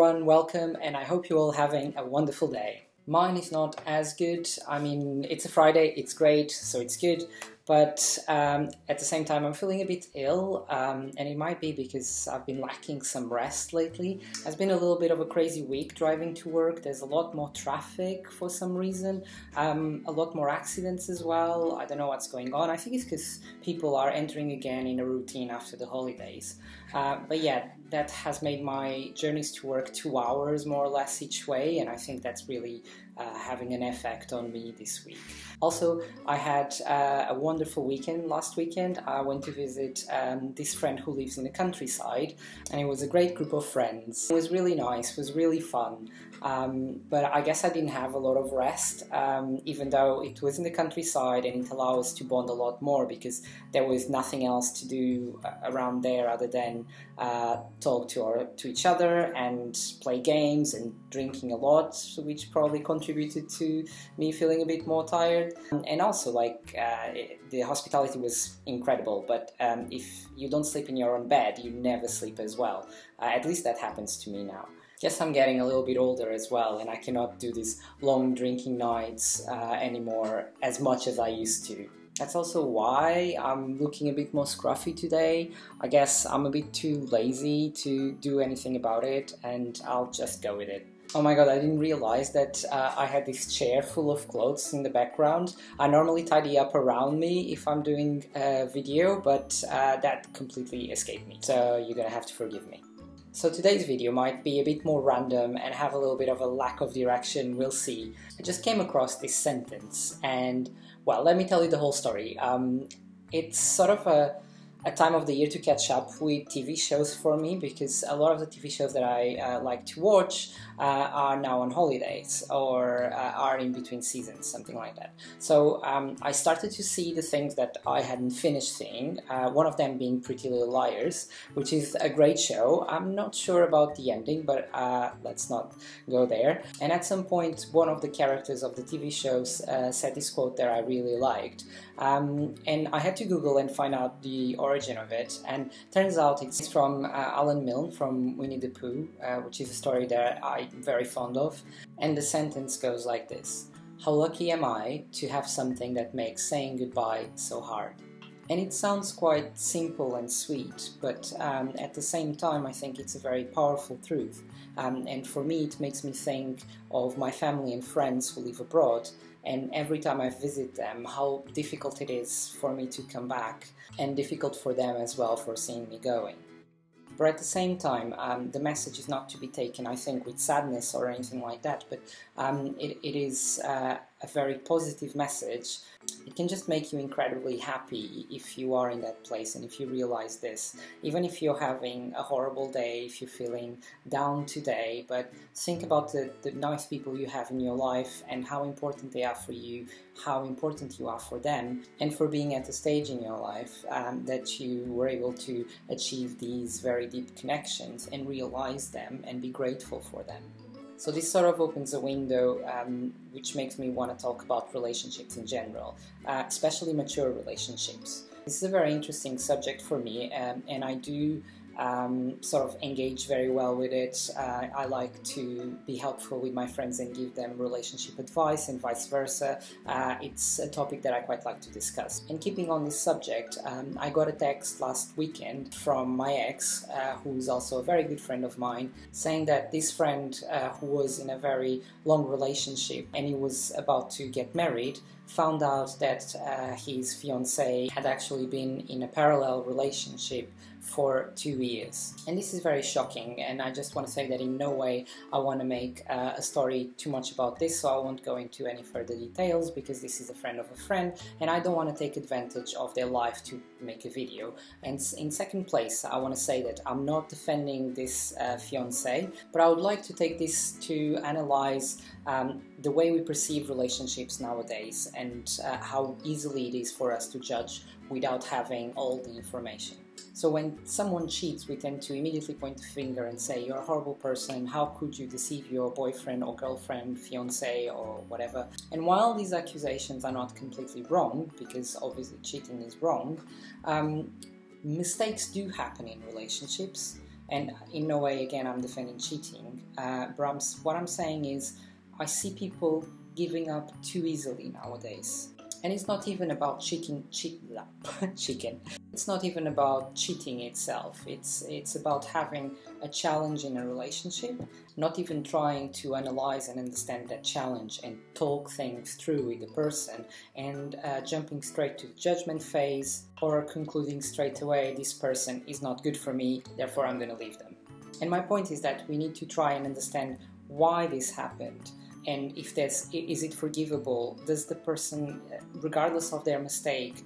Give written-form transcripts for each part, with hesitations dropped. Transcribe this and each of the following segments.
everyone, welcome, and I hope you're all having a wonderful day. Mine is not as good. I mean, it's a Friday, it's great, so it's good, but at the same time I'm feeling a bit ill, and it might be because I've been lacking some rest lately. It's been a little bit of a crazy week driving to work. There's a lot more traffic for some reason, a lot more accidents as well. I don't know what's going on. I think it's because people are entering again in a routine after the holidays. But yeah, that has made my journeys to work 2 hours more or less each way, and I think that's really having an effect on me this week. Also, I had a wonderful weekend last weekend. I went to visit this friend who lives in the countryside, and it was a great group of friends. It was really nice, it was really fun, but I guess I didn't have a lot of rest, even though it was in the countryside and it allowed us to bond a lot more because there was nothing else to do around there other than talk to each other and play games and drinking a lot, which probably contributed to me feeling a bit more tired. And also, the hospitality was incredible, but if you don't sleep in your own bed, you never sleep as well. At least that happens to me now. Guess I'm getting a little bit older as well, and I cannot do these long drinking nights anymore as much as I used to. That's also why I'm looking a bit more scruffy today. I guess I'm a bit too lazy to do anything about it, and I'll just go with it. Oh my god, I didn't realize that I had this chair full of clothes in the background. I normally tidy up around me if I'm doing a video, but that completely escaped me, so you're gonna have to forgive me. So today's video might be a bit more random and have a little bit of a lack of direction, we'll see. I just came across this sentence and, well, let me tell you the whole story. It's sort of a time of the year to catch up with TV shows for me, because a lot of the TV shows that I like to watch are now on holidays or are in between seasons, something like that. So I started to see the things that I hadn't finished seeing, one of them being Pretty Little Liars, which is a great show. I'm not sure about the ending, but let's not go there. And at some point, one of the characters of the TV shows said this quote that I really liked. And I had to Google and find out the origin of it, and turns out it's from Milne from Winnie the Pooh, which is a story that I'm very fond of. And the sentence goes like this: "How lucky am I to have something that makes saying goodbye so hard." And it sounds quite simple and sweet, but at the same time I think it's a very powerful truth. And for me it makes me think of my family and friends who live abroad, and every time I visit them, how difficult it is for me to come back, and difficult for them as well for seeing me going. But at the same time, the message is not to be taken, I think, with sadness or anything like that, but it is a very positive message. It can just make you incredibly happy if you are in that place and if you realize this. Even if you're having a horrible day, if you're feeling down today, but think about the nice people you have in your life and how important they are for you, how important you are for them, and for being at a stage in your life that you were able to achieve these very deep connections and realize them and be grateful for them. So this sort of opens a window which makes me want to talk about relationships in general, especially mature relationships. This is a very interesting subject for me, and I do sort of engage very well with it. I like to be helpful with my friends and give them relationship advice and vice versa. It's a topic that I quite like to discuss. And keeping on this subject, I got a text last weekend from my ex, who's also a very good friend of mine, saying that this friend who was in a very long relationship and he was about to get married, found out that his fiancée had actually been in a parallel relationship for 2 years. And this is very shocking, and I just want to say that in no way I want to make a story too much about this, so I won't go into any further details because this is a friend of a friend and I don't want to take advantage of their life to make a video. And in second place, I want to say that I'm not defending this fiancé, but I would like to take this to analyze the way we perceive relationships nowadays and how easily it is for us to judge without having all the information. So when someone cheats, we tend to immediately point the finger and say, "You're a horrible person, how could you deceive your boyfriend or girlfriend, fiancé or whatever." And while these accusations are not completely wrong, because obviously cheating is wrong, mistakes do happen in relationships. And in no way, again, I'm defending cheating. What I'm saying is I see people giving up too easily nowadays. And it's not even about chicken. It's not even about cheating itself. It's about having a challenge in a relationship, not even trying to analyze and understand that challenge and talk things through with the person, and jumping straight to the judgment phase, or concluding straight away, this person is not good for me, therefore I'm going to leave them. And my point is that we need to try and understand why this happened. And if is it forgivable? Does the person, regardless of their mistake,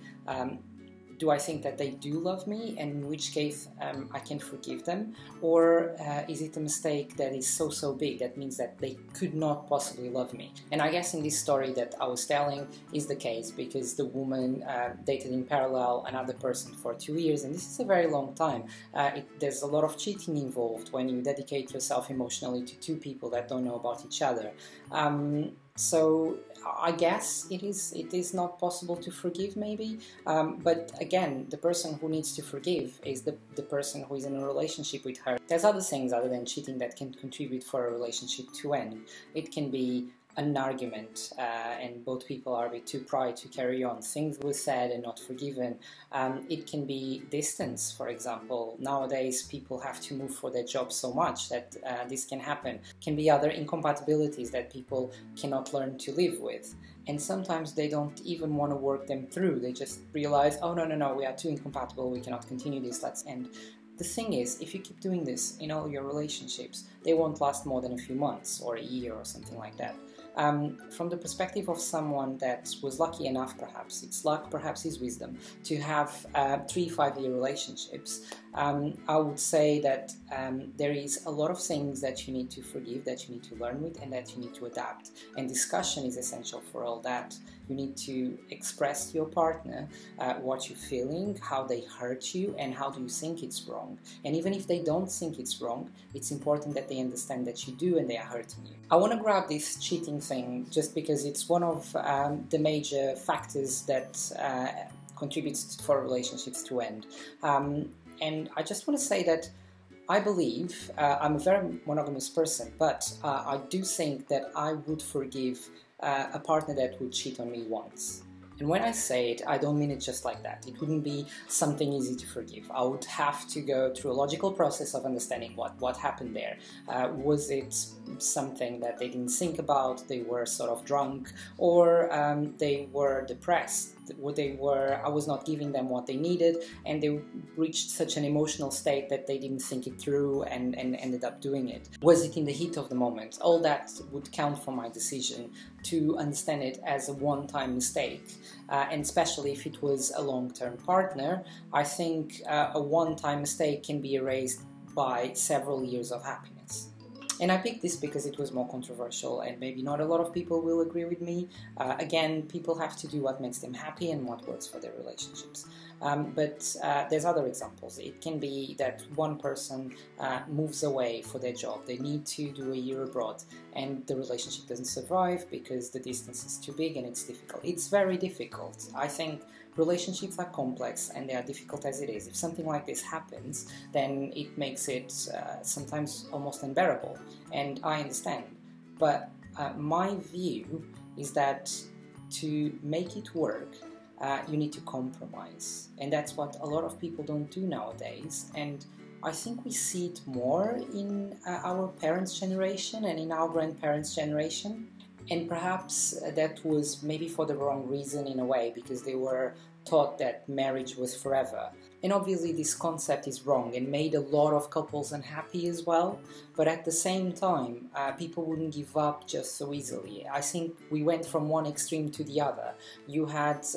do I think that they do love me, and in which case I can forgive them? Or is it a mistake that is so big that means that they could not possibly love me? And I guess in this story that I was telling is the case, because the woman dated in parallel another person for 2 years, and this is a very long time. There's a lot of cheating involved when you dedicate yourself emotionally to two people that don't know about each other. So I guess it is not possible to forgive, maybe, but again, the person who needs to forgive is the person who is in a relationship with her. There's other things other than cheating that can contribute for a relationship to end. It can be an argument, and both people are a bit too pride to carry on. Things were said and not forgiven. It can be distance, for example. Nowadays, people have to move for their job so much that this can happen. Can be other incompatibilities that people cannot learn to live with. And sometimes they don't even want to work them through. They just realize, oh, no, we are too incompatible, we cannot continue this, let's end. The thing is, if you keep doing this in all your relationships, they won't last more than a few months or a year or something like that. From the perspective of someone that was lucky enough, perhaps it's luck, perhaps it's wisdom, to have 3-5 year relationships, I would say that there is a lot of things that you need to forgive, that you need to learn with, and that you need to adapt. And discussion is essential for all that. You need to express to your partner what you're feeling, how they hurt you, and how do you think it's wrong. And even if they don't think it's wrong, it's important that they understand that you do and they are hurting you. I want to grab this cheating thing just because it's one of the major factors that contributes for relationships to end. And I just want to say that I believe, I'm a very monogamous person, but I do think that I would forgive a partner that would cheat on me once. And when I say it, I don't mean it just like that. It wouldn't be something easy to forgive. I would have to go through a logical process of understanding what happened there. Was it something that they didn't think about, they were sort of drunk, or they were depressed? I was not giving them what they needed, and they reached such an emotional state that they didn't think it through and ended up doing it. Was it in the heat of the moment? All that would count for my decision to understand it as a one-time mistake. And especially if it was a long-term partner, I think a one-time mistake can be erased by several years of happiness. And I picked this because it was more controversial, and maybe not a lot of people will agree with me. Again, people have to do what makes them happy and what works for their relationships. But there's other examples. It can be that one person moves away for their job. They need to do a year abroad, and the relationship doesn't survive because the distance is too big and it's difficult. It's very difficult. I think relationships are complex and they are difficult as it is. If something like this happens, then it makes it sometimes almost unbearable, and I understand. But my view is that to make it work, you need to compromise, and that's what a lot of people don't do nowadays. And I think we see it more in our parents' generation and in our grandparents' generation. And perhaps that was maybe for the wrong reason in a way, because they were taught that marriage was forever. And obviously this concept is wrong and made a lot of couples unhappy as well. But at the same time, people wouldn't give up just so easily. I think we went from one extreme to the other. You had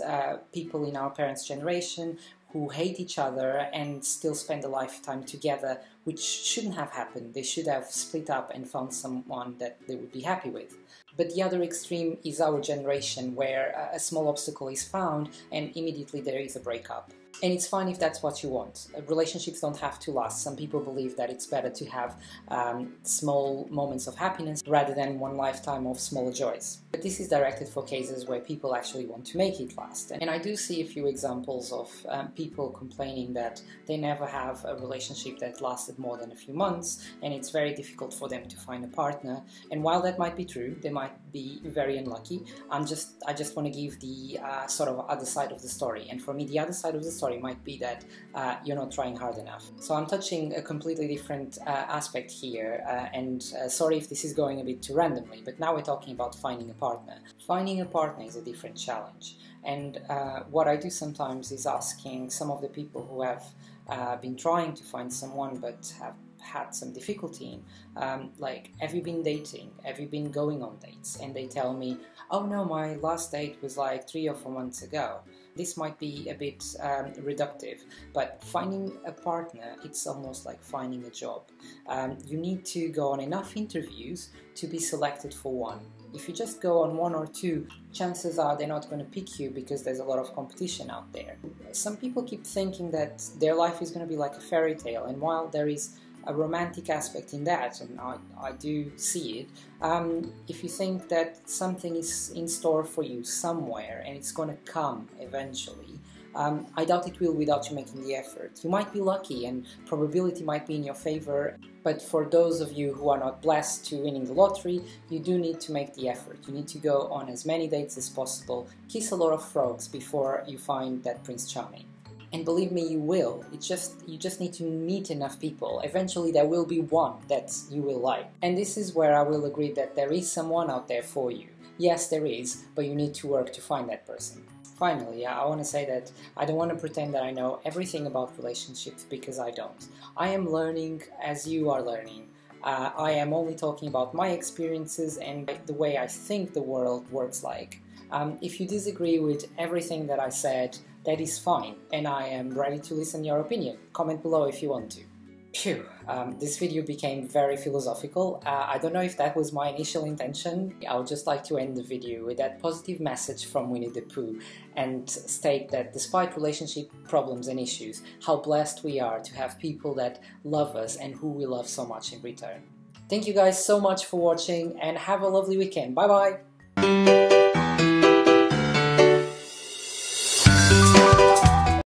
people in our parents' generation who hate each other and still spend a lifetime together, which shouldn't have happened. They should have split up and found someone that they would be happy with. But the other extreme is our generation, where a small obstacle is found and immediately there is a breakup. And it's fine if that's what you want. Relationships don't have to last. Some people believe that it's better to have small moments of happiness rather than one lifetime of smaller joys. But this is directed for cases where people actually want to make it last. And I do see a few examples of people complaining that they never have a relationship that lasted more than a few months, and it's very difficult for them to find a partner. And while that might be true, they might be very unlucky. I just want to give the sort of other side of the story. And for me, the other side of the story might be that you're not trying hard enough. So I'm touching a completely different aspect here, and sorry if this is going a bit too randomly, but now we're talking about finding a partner. Finding a partner is a different challenge, and what I do sometimes is asking some of the people who have been trying to find someone but have had some difficulty in, like, have you been dating? Have you been going on dates? And they tell me, oh no, my last date was like 3 or 4 months ago. This might be a bit reductive, but finding a partner, it's almost like finding a job. You need to go on enough interviews to be selected for one. If you just go on 1 or 2, chances are they're not going to pick you because there's a lot of competition out there. Some people keep thinking that their life is going to be like a fairy tale, and while there is a romantic aspect in that, and I do see it, if you think that something is in store for you somewhere and it's going to come eventually, I doubt it will without you making the effort. You might be lucky and probability might be in your favor, but for those of you who are not blessed to winning the lottery, you do need to make the effort. You need to go on as many dates as possible, kiss a lot of frogs before you find that Prince Charming. And believe me, you will. You just need to meet enough people. Eventually there will be one that you will like. And this is where I will agree that there is someone out there for you. Yes, there is, but you need to work to find that person. Finally, I want to say that I don't want to pretend that I know everything about relationships, because I don't. I am learning as you are learning. I am only talking about my experiences and the way I think the world works like. If you disagree with everything that I said, that is fine, and I am ready to listen to your opinion. Comment below if you want to. Phew, this video became very philosophical. I don't know if that was my initial intention. I would just like to end the video with that positive message from Winnie the Pooh and state that despite relationship problems and issues, how blessed we are to have people that love us and who we love so much in return. Thank you guys so much for watching, and have a lovely weekend. Bye bye!